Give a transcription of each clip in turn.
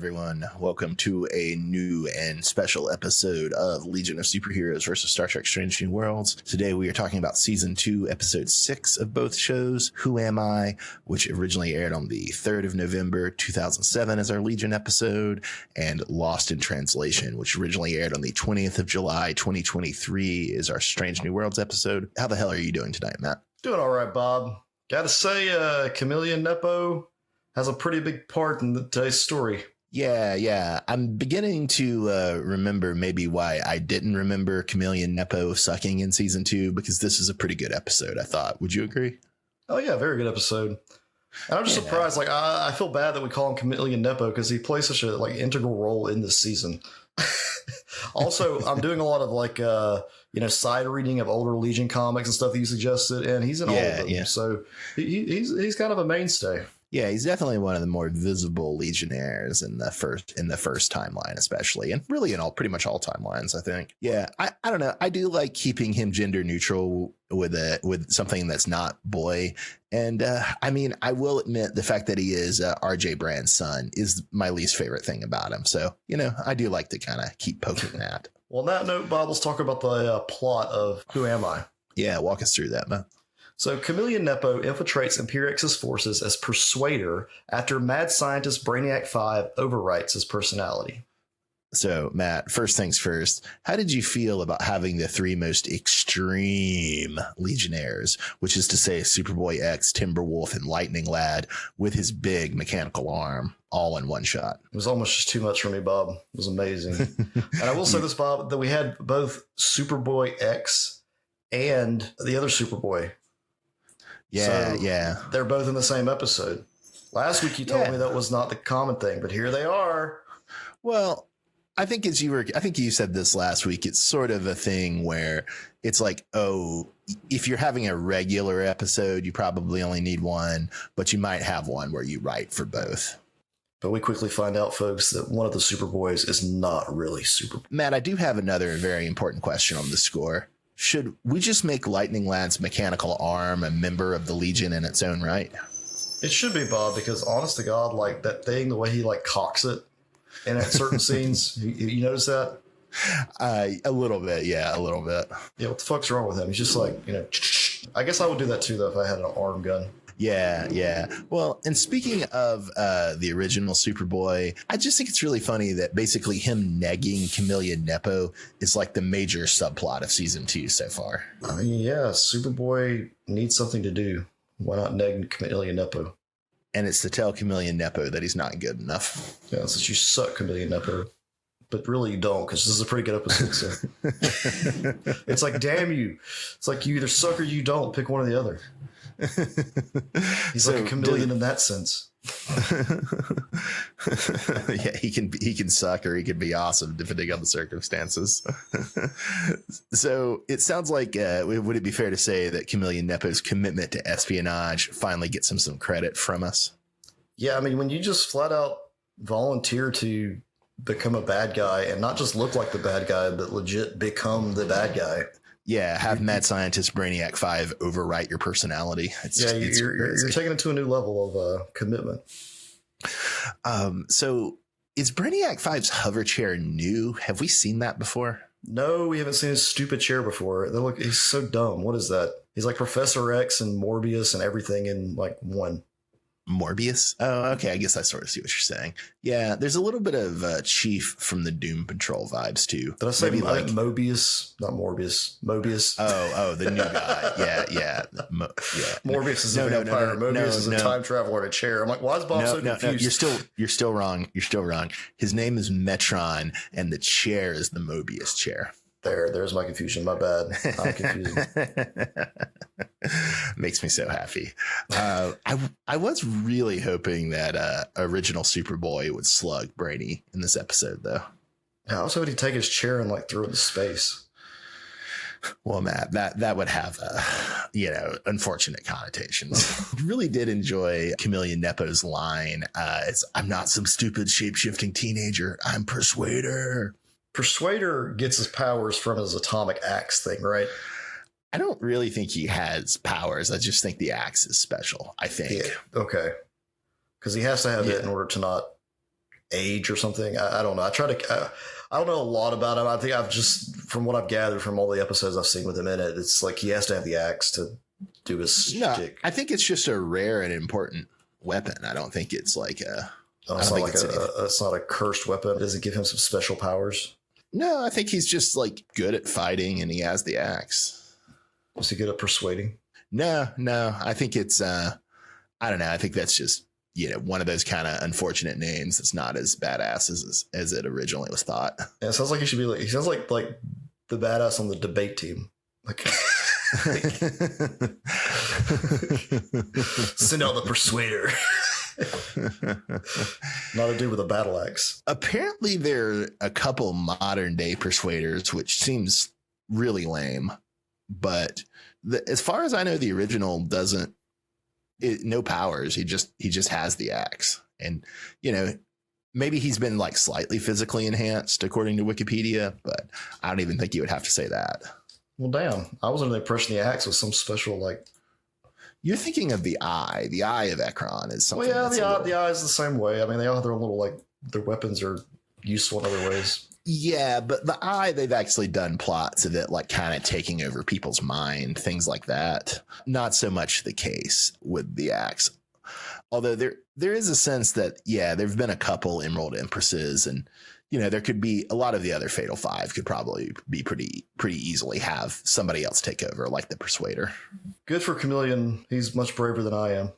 everyone. Welcome to a new and special episode of Legion of Superheroes versus Star Trek Strange New Worlds. Today we are talking about Season 2, Episode 6 of both shows, Who Am I?, which originally aired on the 3rd of November 2007 as our Legion episode, and Lost in Translation, which originally aired on the 20th of July 2023 is our Strange New Worlds episode. How the hell are you doing tonight, Matt? Doing all right, Bob. Gotta say, Chameleon Nepo has a pretty big part in today's story. Yeah. I'm beginning to remember maybe why I didn't remember Chameleon Nepo sucking in Season 2, because this is a pretty good episode, I thought. Would you agree? Oh, yeah, very good episode. And I'm just surprised. Like, I feel bad that we call him Chameleon Nepo because he plays such a integral role in this season. Also, I'm doing a lot of side reading of older Legion comics and stuff that you suggested, and he's in all of them. Yeah. So he's kind of a mainstay. Yeah, he's definitely one of the more visible Legionnaires in the first timeline, especially, and really in pretty much all timelines, I think. Yeah, I don't know. I do like keeping him gender neutral with something that's not boy. And I will admit the fact that he is RJ Brand's son is my least favorite thing about him. So, I do like to kind of keep poking that. Well, on that note, Bob, let's talk about the plot of Who Am I? Yeah, walk us through that, Matt. So Chameleon Nepo infiltrates Imperiex's forces as Persuader after mad scientist Brainiac 5 overwrites his personality. So, Matt, first things first, how did you feel about having the three most extreme Legionnaires, which is to say Superboy X, Timberwolf, and Lightning Lad, with his big mechanical arm, all in one shot? It was almost just too much for me, Bob. It was amazing. And I will say this, Bob, that we had both Superboy X and the other Superboy. Yeah. They're both in the same episode. Last week you told me that was not the common thing, but here they are. Well, I think you said this last week. It's sort of a thing where it's like, oh, if you're having a regular episode, you probably only need one, but you might have one where you write for both. But we quickly find out, folks, that one of the Superboys is not really Superboy. Matt, I do have another very important question on the score. Should we just make Lightning Lad's mechanical arm a member of the Legion in its own right? It should be, Bob, because honest to God, that thing, the way he cocks it in certain scenes, you notice that? A little bit. Yeah, what the fuck's wrong with him? He's just I guess I would do that too, though, if I had an arm gun. Yeah. Well, and speaking of the original Superboy, I just think it's really funny that basically him negging Chameleon Nepo is the major subplot of Season 2 so far. I mean, yeah, Superboy needs something to do. Why not neg Chameleon Nepo? And it's to tell Chameleon Nepo that he's not good enough. Yeah, since you suck, Chameleon Nepo. But really you don't, because this is a pretty good episode. So. It's damn you. It's you either suck or you don't. Pick one or the other. He's like a chameleon in that sense. Yeah, he can suck or he can be awesome depending on the circumstances. So it sounds like would it be fair to say that Chameleon Nepo's commitment to espionage finally gets him some credit from us? Yeah, I mean, when you just flat out volunteer to become a bad guy and not just look like the bad guy, but legit become the bad guy. Yeah, have mad scientist Brainiac 5 overwrite your personality. You're taking it to a new level of commitment. So is Brainiac 5's hover chair new? Have we seen that before? No, we haven't seen his stupid chair before. He's so dumb. What is that? He's like Professor X and Morbius and everything in one. Morbius? Oh, okay. I guess I sort of see what you're saying. Yeah, there's a little bit of Chief from the Doom Patrol vibes too. Did I say Mobius? Not Morbius. Mobius. Oh, the new guy. Yeah. Morbius is a vampire. Mobius is a time traveler in a chair. I'm like, why is Bob so confused? No, you're still wrong. His name is Metron, and the chair is the Mobius chair. There's my confusion. My bad. I'm confused. Makes me so happy. I was really hoping that original Superboy would slug Brainy in this episode, though. Yeah, I was hoping he'd take his chair and throw it into space. Well, Matt, that would have unfortunate connotations. I really did enjoy Chameleon Nepo's line. I'm not some stupid shape-shifting teenager. I'm Persuader. Persuader gets his powers from his atomic axe thing, right? I don't really think he has powers. I just think the axe is special, I think. Yeah, okay. Because he has to have it in order to not age or something. I don't know. I don't know a lot about him. I think I've just, from what I've gathered from all the episodes I've seen with him in it, it's like he has to have the axe to do his shtick. I think it's just a rare and important weapon. I don't think it's like it's not a cursed weapon. Does it give him some special powers? No, I think he's just like good at fighting and he has the axe. Was he good at persuading? No. I think it's I don't know. I think that's just, one of those kind of unfortunate names that's not as badass as it originally was thought. Yeah, it sounds like he sounds like the badass on the debate team. Like send out the persuader. Not a dude with a battle axe. Apparently there are a couple modern day persuaders, which seems really lame. But as far as I know, the original doesn't. No powers. He just has the axe, and maybe he's been like slightly physically enhanced according to Wikipedia, but I don't even think you would have to say that. Well, damn, I was under the impression the axe was some special like. You're thinking of the eye. The eye of Ekron is something. Well, yeah, the eye is the same way. I mean, they all have their own little like their weapons are useful in other ways. Yeah, but the eye, they've actually done plots of it like kind of taking over people's mind, things like that. Not so much the case with the axe. Although there is a sense that, there have been a couple Emerald Empresses, and there could be a lot of the other Fatal Five could probably be pretty easily have somebody else take over, like the Persuader. Good for Chameleon. He's much braver than I am.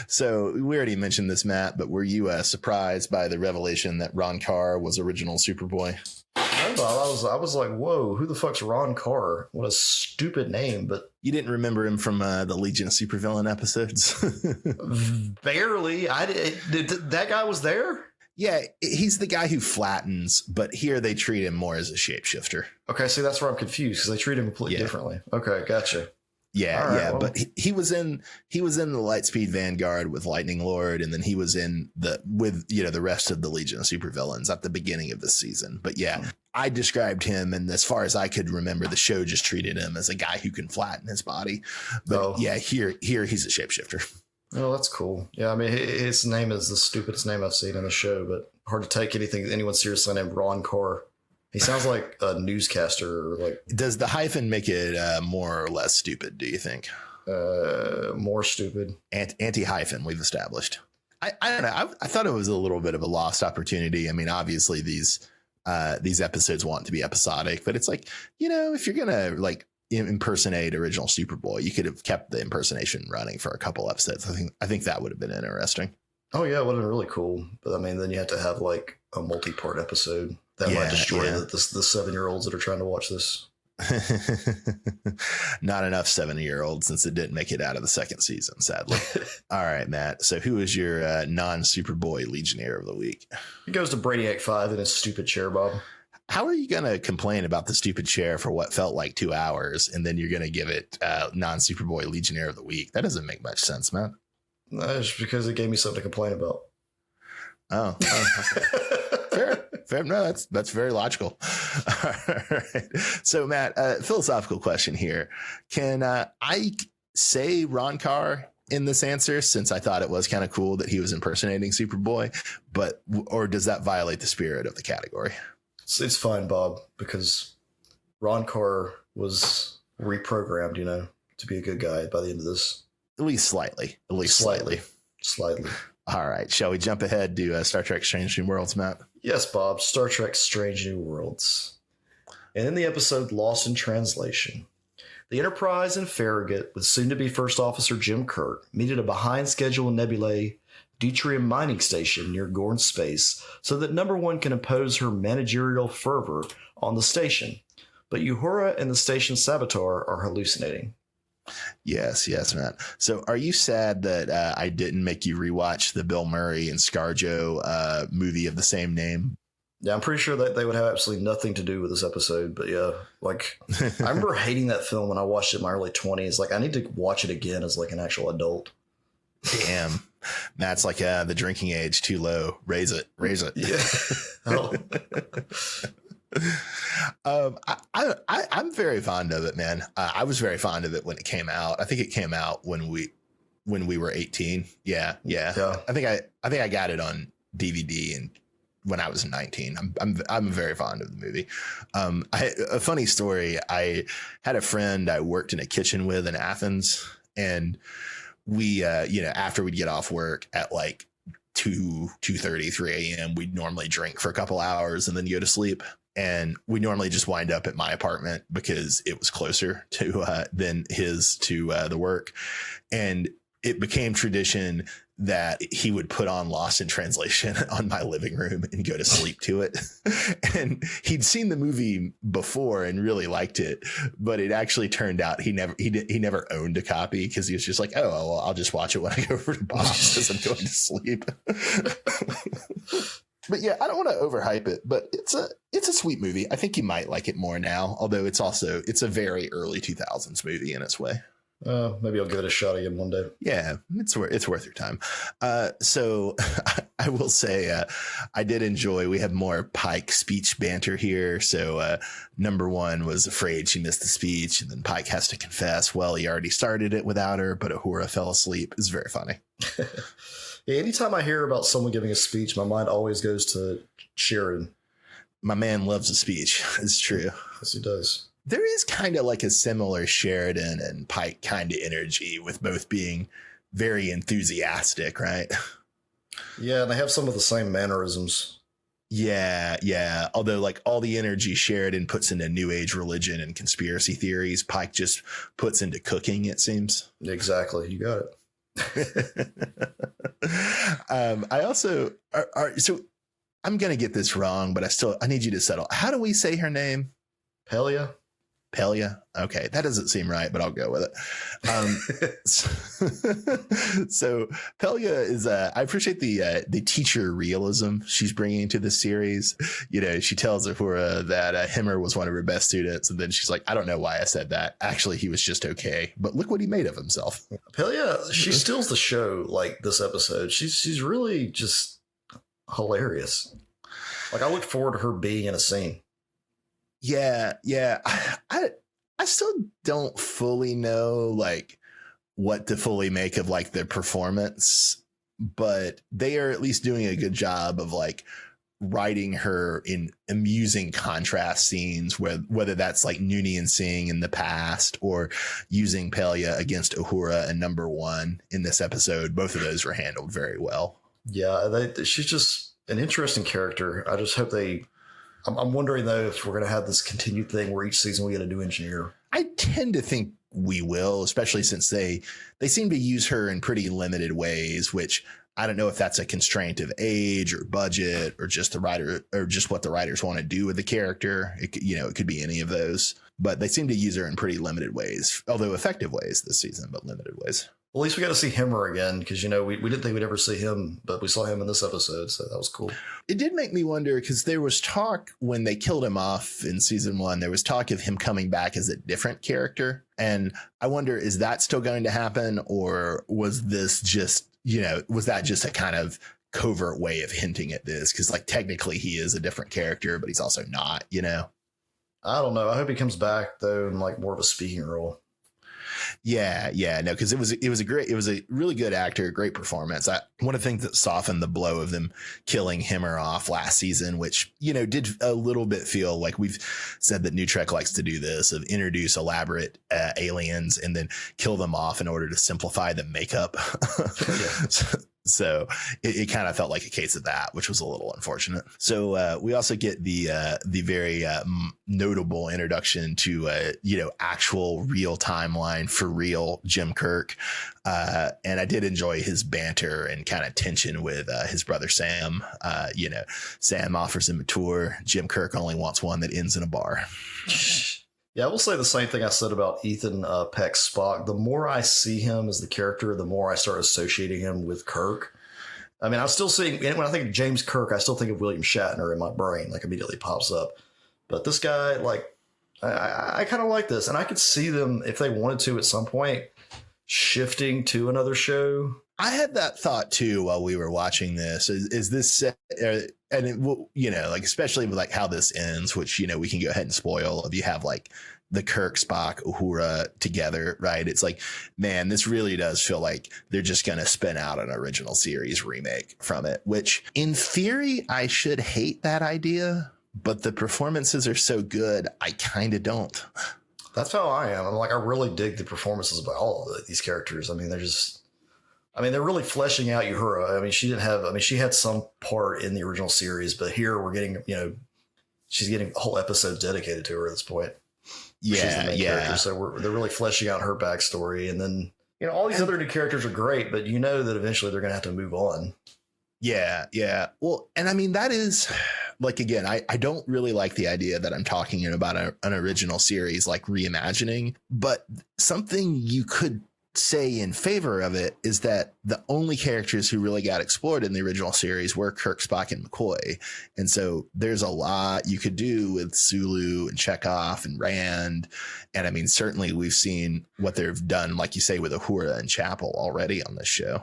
So we already mentioned this, Matt, but were you surprised by the revelation that Ron Carr was original Superboy? I was like, whoa, who the fuck's Ron Carr? What a stupid name. But you didn't remember him from the Legion of Supervillain episodes? Barely. That guy was there? Yeah, he's the guy who flattens, but here they treat him more as a shapeshifter. Okay, see, that's where I'm confused because they treat him completely differently. Okay, gotcha. Yeah, well. But he was in the Lightspeed Vanguard with Lightning Lord, and then he was in the rest of the Legion of Supervillains at the beginning of the season. But I described him, and as far as I could remember, the show just treated him as a guy who can flatten his body. But here he's a shapeshifter. Oh, that's cool. Yeah, I mean, his name is the stupidest name I've seen in the show, but hard to take anyone seriously named Ron Carr. He sounds like a newscaster. Does the hyphen make it more or less stupid, do you think? More stupid. Anti-hyphen, we've established. I don't know. I thought it was a little bit of a lost opportunity. I mean, obviously these episodes want to be episodic, but it's like, if you're going to impersonate original Superboy, you could have kept the impersonation running for a couple episodes. I think that would have been interesting. Oh, yeah, it would have been really cool. But I mean, then you have to have a multi-part episode. That might destroy the 7-year-olds that are trying to watch this. Not enough 7-year-olds since it didn't make it out of the second season, sadly. All right, Matt. So who is your non-Superboy Legionnaire of the week? It goes to Brainiac 5 in his stupid chair, Bob. How are you going to complain about the stupid chair for what felt like 2 hours, and then you're going to give it non-Superboy Legionnaire of the week? That doesn't make much sense, Matt. No, it's because it gave me something to complain about. Oh, okay. Fair. No, that's very logical. All right. So, Matt, philosophical question here. Can I say Ron Carr in this answer, since I thought it was kind of cool that he was impersonating Superboy, or does that violate the spirit of the category? It's fine, Bob, because Ron Carr was reprogrammed, to be a good guy by the end of this. At least slightly. Slightly. All right. Shall we jump ahead to Star Trek Strange New Worlds, Matt? Yes, Bob. Star Trek Strange New Worlds. And in the episode Lost in Translation, the Enterprise and Farragut, with soon-to-be First Officer Jim Kirk, meet at a behind-schedule nebulae deuterium mining station near Gorn Space so that Number One can impose her managerial fervor on the station. But Uhura and the station saboteur are hallucinating. Yes, Matt. So are you sad that I didn't make you rewatch the Bill Murray and ScarJo movie of the same name? Yeah, I'm pretty sure that they would have absolutely nothing to do with this episode. But yeah, I remember hating that film when I watched it in my early 20s. I need to watch it again as an actual adult. Damn. Matt's the drinking age too low. Raise it. Yeah. I'm very fond of it, man. I was very fond of it when it came out. I think it came out when we were 18. Yeah. I think I got it on DVD and when I was 19. I'm very fond of the movie. A funny story. I had a friend I worked in a kitchen with in Athens, and we, after we'd get off work at like 2:30, 3 a.m., we'd normally drink for a couple hours and then go to sleep. And we normally just wind up at my apartment because it was closer to than his to the work. And it became tradition that he would put on Lost in Translation on my living room and go to sleep to it. And he'd seen the movie before and really liked it, but it actually turned out he never owned a copy because he was just like, oh, well, I'll just watch it when I go over to Bob's as I'm going to sleep. But yeah, I don't want to overhype it, but it's a sweet movie. I think you might like it more now, although it's a very early 2000s movie in its way. Maybe I'll give it a shot again one day. Yeah, it's worth your time. So I will say I did enjoy. We have more Pike speech banter here. So number one was afraid she missed the speech, and then Pike has to confess, well, he already started it without her, but Uhura fell asleep. It's very funny. Yeah, anytime I hear about someone giving a speech, my mind always goes to Sheridan. My man loves a speech. It's true. Yes, he does. There is kind of like a similar Sheridan and Pike kind of energy with both being very enthusiastic, right? Yeah, and they have some of the same mannerisms. Yeah. Although like all the energy Sheridan puts into New Age religion and conspiracy theories, Pike just puts into cooking, it seems. Exactly. You got it. I also so I'm going to get this wrong, but I need you to settle. How do we say her name? Pelia. Okay, that doesn't seem right, but I'll go with it. So Pelia is I appreciate the teacher realism she's bringing to the series. You know, she tells Uhura that Himmer was one of her best students, and then she's like, I don't know why I said that. Actually, he was just okay, but look what he made of himself. Pelia, she steals the show. Like this episode, she's really just hilarious. Like I look forward to her being in a scene. Yeah. I still don't fully know like what to fully make of like their performance, but they are at least doing a good job of like writing her in amusing contrast scenes, whether that's like Noonien Singh in the past or using Pelia against Uhura and number one in this episode. Both of those were handled very well. Yeah, she's just an interesting character. I just hope I'm wondering, though, if we're going to have this continued thing where each season we get a new engineer. I tend to think we will, especially since they seem to use her in pretty limited ways, which I don't know if that's a constraint of age or budget or just the writer or just what the writers want to do with the character. It could be any of those, but they seem to use her in pretty limited ways, although effective ways this season, but limited ways. Well, at least we got to see Himmer again because, we didn't think we'd ever see him, but we saw him in this episode. So that was cool. It did make me wonder because there was talk when they killed him off in season one, there was talk of him coming back as a different character. And I wonder, is that still going to happen? Or was this just, was that just a kind of covert way of hinting at this? Because like technically he is a different character, but he's also not, I don't know. I hope he comes back, though, in like more of a speaking role. Yeah, no, because it was a really good actor, great performance. One of the things that softened the blow of them killing Himmer off last season, which did a little bit feel like we've said that New Trek likes to do this of introduce elaborate aliens and then kill them off in order to simplify the makeup. So it kind of felt like a case of that, which was a little unfortunate. So we also get the very notable introduction to actual real timeline for real Jim Kirk. And I did enjoy his banter and kind of tension with his brother Sam. Sam offers him a tour. Jim Kirk only wants one that ends in a bar. Yeah, I will say the same thing I said about Ethan Peck's Spock. The more I see him as the character, the more I start associating him with Kirk. I mean, I'm still seeing, when I think of James Kirk, I still think of William Shatner in my brain, like immediately pops up. But this guy, like, I kind of like this. And I could see them, if they wanted to at some point, shifting to another show. I had that thought too while we were watching this. Is this set, and it will, like especially with like how this ends, which we can go ahead and spoil. If you have like the Kirk, Spock, Uhura together, right? It's like, man, this really does feel like they're just going to spin out an original series remake from it, which in theory, I should hate that idea, but the performances are so good, I kind of don't. That's how I am. I'm like, I really dig the performances by all of these characters. I mean, they're really fleshing out Uhura. I mean, she had some part in the original series, but here we're getting, she's getting a whole episode dedicated to her at this point. Yeah, she's the main yeah. character, so they're really fleshing out her backstory, and then all these other new characters are great, but that eventually they're going to have to move on. Yeah, yeah. Well, and I mean that is like, again, I don't really like the idea that I'm talking about an original series like reimagining, but something you could say in favor of it is that the only characters who really got explored in the original series were Kirk, Spock, and McCoy. And so there's a lot you could do with Sulu and Chekhov and Rand. And I mean, certainly we've seen what they've done, like you say, with Uhura and Chapel already on this show.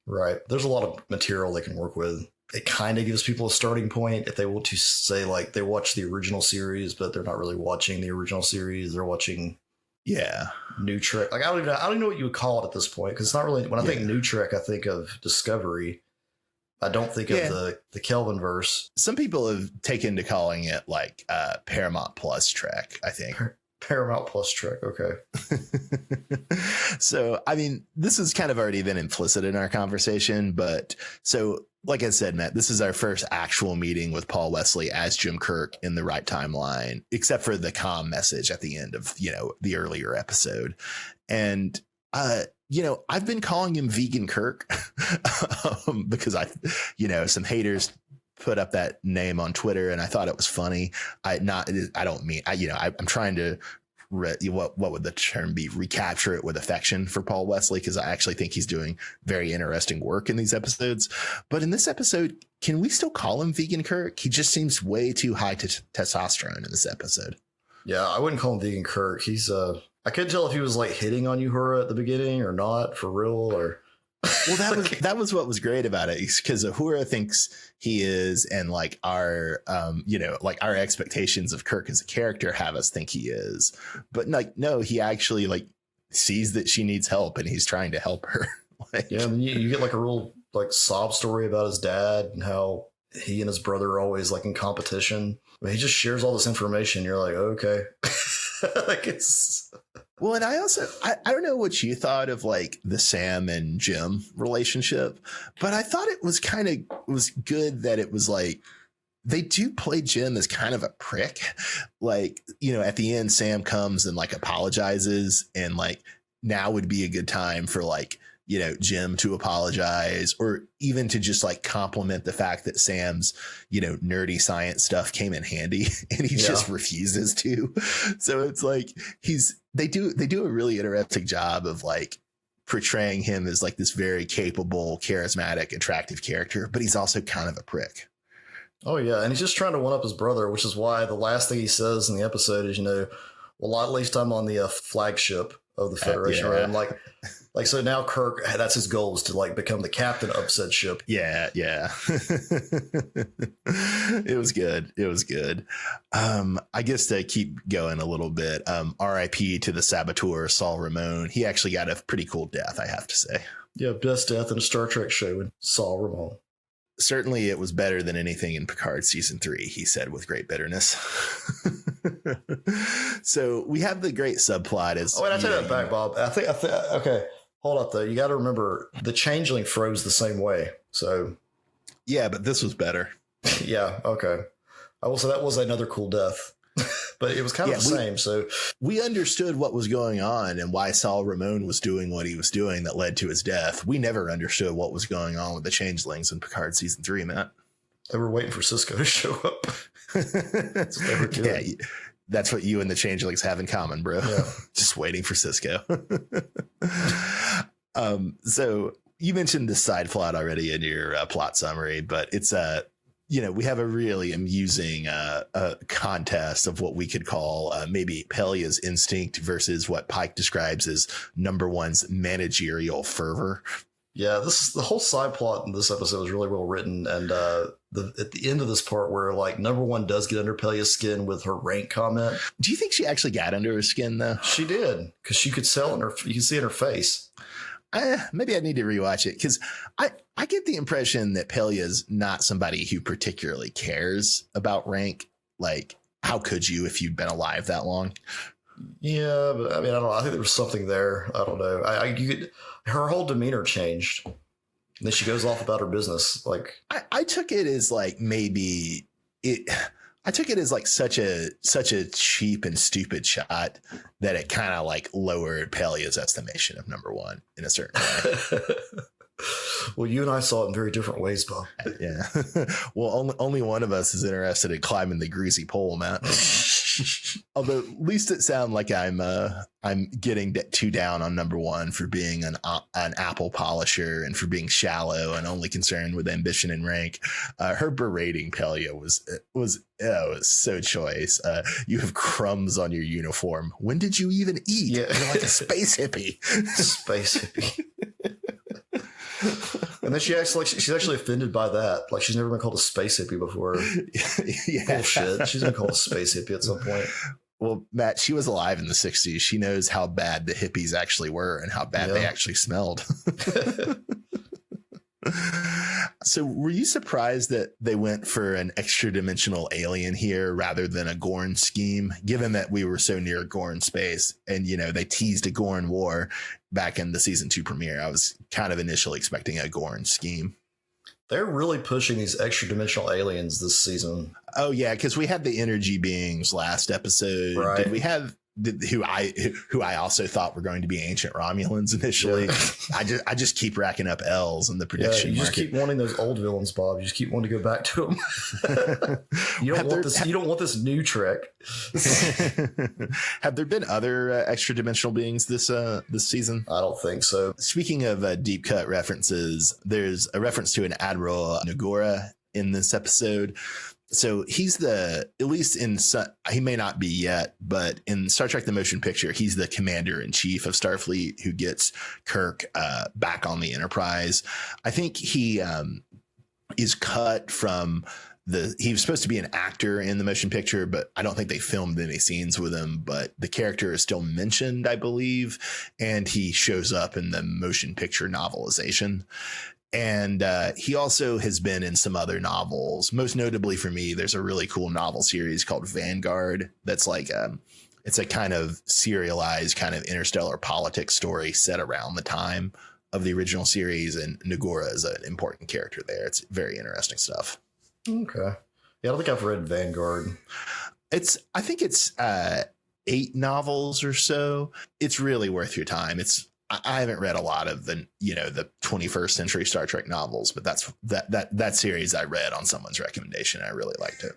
Right. There's a lot of material they can work with. It kind of gives people a starting point if they want to say like they watch the original series, but they're not really watching the original series. They're watching New Trek. Like I don't even know what you would call it at this point, because it's not really, when I think New Trek, I think of Discovery. I don't think of the Kelvin verse. Some people have taken to calling it like Paramount Plus Trek, I think. Paramount Plus Trek. Okay. So, I mean, this has kind of already been implicit in our conversation, but so like I said, Matt, this is our first actual meeting with Paul Wesley as Jim Kirk in the right timeline, except for the comm message at the end of, the earlier episode. And, I've been calling him Vegan Kirk because some haters put up that name on Twitter and I thought it was funny. I'm trying to what would the term be? Recapture it with affection for Paul Wesley, because I actually think he's doing very interesting work in these episodes. But in this episode, can we still call him Vegan Kirk? He just seems way too high to testosterone in this episode. Yeah, I wouldn't call him Vegan Kirk. He's I couldn't tell if he was like hitting on Uhura at the beginning or not, for real, or. Well, that was what was great about it, because Uhura thinks he is, and like our our expectations of Kirk as a character have us think he is, but like no, he actually like sees that she needs help and he's trying to help her. And you get like a real like sob story about his dad and how he and his brother are always like in competition. I mean, he just shares all this information. You're like, okay, like it's. Well, and I also, I don't know what you thought of like the Sam and Jim relationship, but I thought it was good that it was like, they do play Jim as kind of a prick. Like, at the end, Sam comes and like apologizes, and like now would be a good time for like, Jim to apologize, or even to just like compliment the fact that Sam's, nerdy science stuff came in handy, and he just refuses to. So it's like they do a really interesting job of like portraying him as like this very capable, charismatic, attractive character, but he's also kind of a prick. Oh yeah, and he's just trying to one up his brother, which is why the last thing he says in the episode is, well, at least I'm on the flagship of the Federation, right? I'm like, so now Kirk, that's his goal, is to like become the captain of said ship. Yeah. It was good. I guess to keep going a little bit, RIP to the saboteur, Saul Ramon. He actually got a pretty cool death, I have to say. Yeah, best death in a Star Trek show in Saul Ramon. Certainly it was better than anything in Picard season 3, he said with great bitterness. So we have the great subplot as. Oh, and I take that back, Bob. I think, okay, hold up though. You got to remember the Changeling froze the same way. So. Yeah, but this was better. Yeah. Okay. I will say that was another cool death, but it was kind of the same. So we understood what was going on and why Saul Ramon was doing what he was doing that led to his death. We never understood what was going on with the Changelings in Picard season 3, Matt. They were waiting for Cisco to show up. That's what they were doing. Yeah, that's what you and the Changelings have in common, bro. Yeah. Just waiting for Cisco. So you mentioned the side plot already in your plot summary, but it's we have a really amusing contest of what we could call maybe Pelia's instinct versus what Pike describes as number one's managerial fervor. Yeah, the whole side plot in this episode was really well written, and at the end of this part where like number one does get under Pelia's skin with her rank comment. Do you think she actually got under her skin though? She did, because she could sell in her. You can see in her face. Maybe I need to rewatch it because I get the impression that Pelia's not somebody who particularly cares about rank. Like, how could you if you'd been alive that long? Yeah, but I mean, I don't know. I think there was something there. I don't know. Her whole demeanor changed. And then she goes off about her business. Like, I took it as like maybe it. I took it as like such a cheap and stupid shot that it kind of like lowered Pelia's estimation of number one in a certain way. Well, you and I saw it in very different ways, Bob. Yeah. Well, only one of us is interested in climbing the greasy pole, Matt. Although at least it sounds like I'm getting too down on number one for being an apple polisher and for being shallow and only concerned with ambition and rank. Her berating Pelia was so choice. You have crumbs on your uniform. When did you even eat? Yeah. You're like a space hippie. Space hippie. And then she's actually offended by that. Like, she's never been called a space hippie before. Yeah. Bullshit. She's been called a space hippie at some point. Well, Matt, she was alive in the 60s. She knows how bad the hippies actually were and how bad they actually smelled. So were you surprised that they went for an extra dimensional alien here rather than a Gorn scheme, given that we were so near Gorn space and, you know, they teased a Gorn war back in the season 2 premiere? I was kind of initially expecting a Gorn scheme. They're really pushing these extra dimensional aliens this season. Oh, yeah, because we had the energy beings last episode. Right. Did we have who I also thought were going to be ancient Romulans initially? Yeah. I just keep racking up L's in the prediction. You just keep wanting those old villains, Bob. You just keep wanting to go back to them. You don't want this new Trek. Have there been other extra dimensional beings this season? I don't think so. Speaking of deep cut references, there's a reference to an Admiral Nagora in this episode. So he's he may not be yet, but in Star Trek: The Motion Picture, he's the commander in chief of Starfleet who gets Kirk back on the Enterprise. I think he is cut from he was supposed to be an actor in the motion picture, but I don't think they filmed any scenes with him. But the character is still mentioned, I believe, and he shows up in the motion picture novelization. And he also has been in some other novels. Most notably for me, there's a really cool novel series called Vanguard. That's like it's a kind of serialized kind of interstellar politics story set around the time of the original series. And Nagora is an important character there. It's very interesting stuff. Okay. Yeah, I don't think I've read Vanguard. I think it's 8 novels or so. It's really worth your time. I haven't read a lot of the 21st century Star Trek novels, but that series I read on someone's recommendation. I really liked it.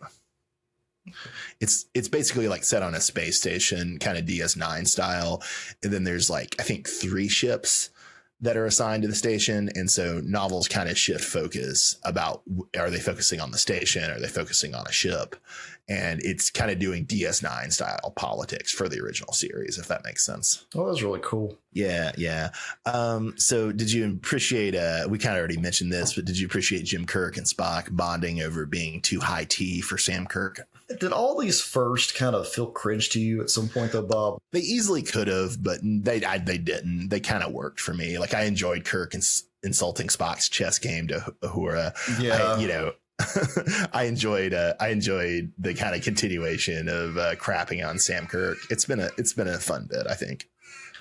It's basically like set on a space station, kind of DS9 style. And then there's like, I think 3 ships that are assigned to the station. And so novels kind of shift focus about, are they focusing on the station? Are they focusing on a ship? And it's kind of doing DS9 style politics for the original series, if that makes sense. Oh, that's really cool. Yeah. Yeah. So did you appreciate, we kind of already mentioned this, but did you appreciate Jim Kirk and Spock bonding over being too high T for Sam Kirk? Did all these first kind of feel cringe to you at some point though, Bob? They easily could have, but they didn't. They kind of worked for me. Like I enjoyed Kirk insulting Spock's chess game to Uhura. Yeah. I enjoyed the kind of continuation of crapping on Sam Kirk. It's been a fun bit, I think.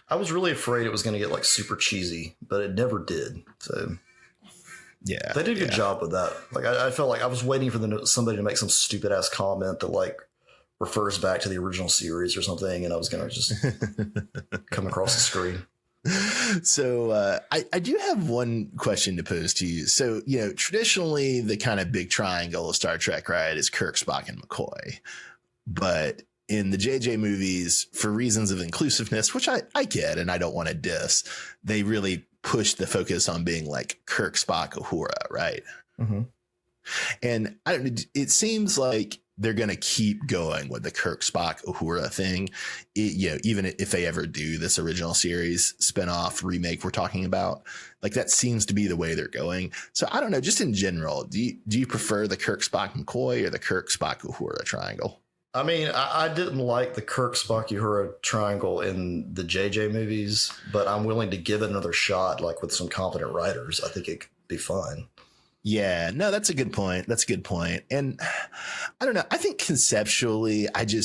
I was really afraid it was going to get like super cheesy, but it never did. So yeah, they did a good job with that. Like I felt like I was waiting for somebody to make some stupid ass comment that like refers back to the original series or something, and I was going to just come across the screen. So I do have one question to pose to you. So, traditionally the kind of big triangle of Star Trek, right, is Kirk, Spock, and McCoy. But in the JJ movies, for reasons of inclusiveness, which I get and I don't want to diss, they really push the focus on being like Kirk, Spock, Uhura, right? Mm-hmm. And it seems like they're going to keep going with the Kirk, Spock, Uhura thing. Even if they ever do this original series spinoff remake we're talking about, like that seems to be the way they're going. So I don't know, just in general, do you prefer the Kirk, Spock, McCoy or the Kirk, Spock, Uhura triangle? I mean, I didn't like the Kirk, Spock, Uhura triangle in the JJ movies, but I'm willing to give it another shot, like with some competent writers. I think it could be fun. Yeah, no, that's a good point. And I don't know. I think conceptually, I do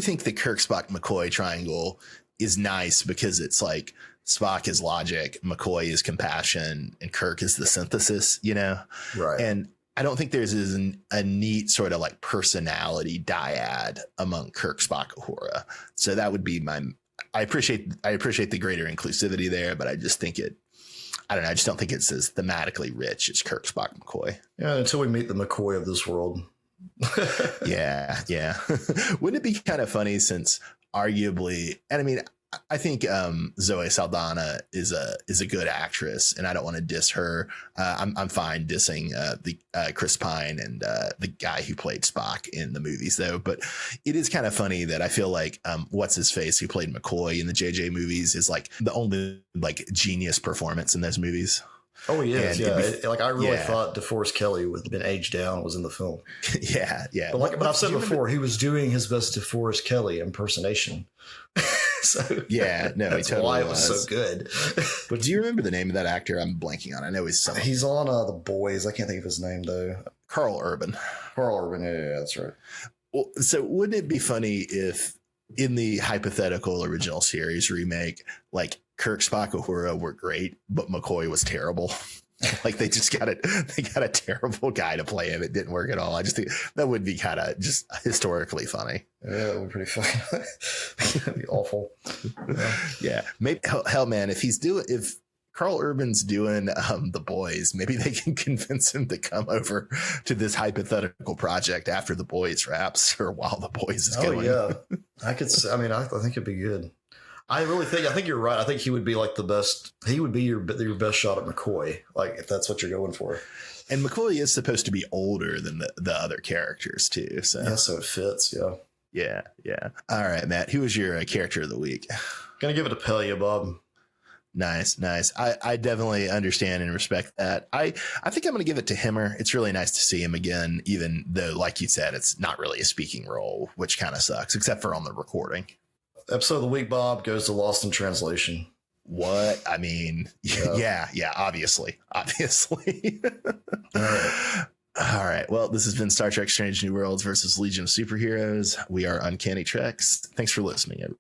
think the Kirk, Spock, McCoy triangle is nice because it's like Spock is logic, McCoy is compassion, and Kirk is the synthesis, Right. And I don't think there's a neat sort of like personality dyad among Kirk, Spock, Uhura. So that would be I appreciate the greater inclusivity there, but I just think I don't know. I just don't think it's as thematically rich as Kirk, Spock, McCoy. Yeah, until we meet the McCoy of this world. Yeah. Wouldn't it be kind of funny since arguably, and I mean, I think Zoe Saldana is a good actress, and I don't want to diss her. I'm fine dissing the Chris Pine and the guy who played Spock in the movies, though. But it is kind of funny that I feel like what's his face who played McCoy in the JJ movies is like the only like genius performance in those movies. Oh, he is. I really thought DeForest Kelly would have been aged down was in the film. Yeah. But I've said before, he was doing his best DeForest Kelly impersonation. So yeah, no, that's totally why it was so good. But do you remember the name of that actor? I'm blanking on. I know he's on The Boys. I can't think of his name though. Carl Urban. Yeah, that's right. Well, so wouldn't it be funny if in the hypothetical original series remake, like Kirk, Spock, Uhura were great, but McCoy was terrible? Like they got a terrible guy to play him. It didn't work at all. I just think that would be kind of just historically funny. Yeah, it would be pretty funny. That'd be awful. Yeah. Maybe hell, man, if Carl Urban's doing The Boys, maybe they can convince him to come over to this hypothetical project after The Boys wraps or while The Boys is going. Yeah. I think it'd be good. I think you're right. I think he would be like the best. He would be your best shot at McCoy, like if that's what you're going for. And McCoy is supposed to be older than the other characters too. So it fits. Yeah. Yeah. All right, Matt. Who was your character of the week? Gonna give it to Pelia, Bob. Nice. I definitely understand and respect that. I think I'm going to give it to Himmer. It's really nice to see him again, even though, like you said, it's not really a speaking role, which kind of sucks, except for on the recording. Episode of the week, Bob, goes to Lost in Translation. What? I mean, yeah, obviously. All right. Well, this has been Star Trek Strange New Worlds versus Legion of Superheroes. We are Uncanny Treks. Thanks for listening.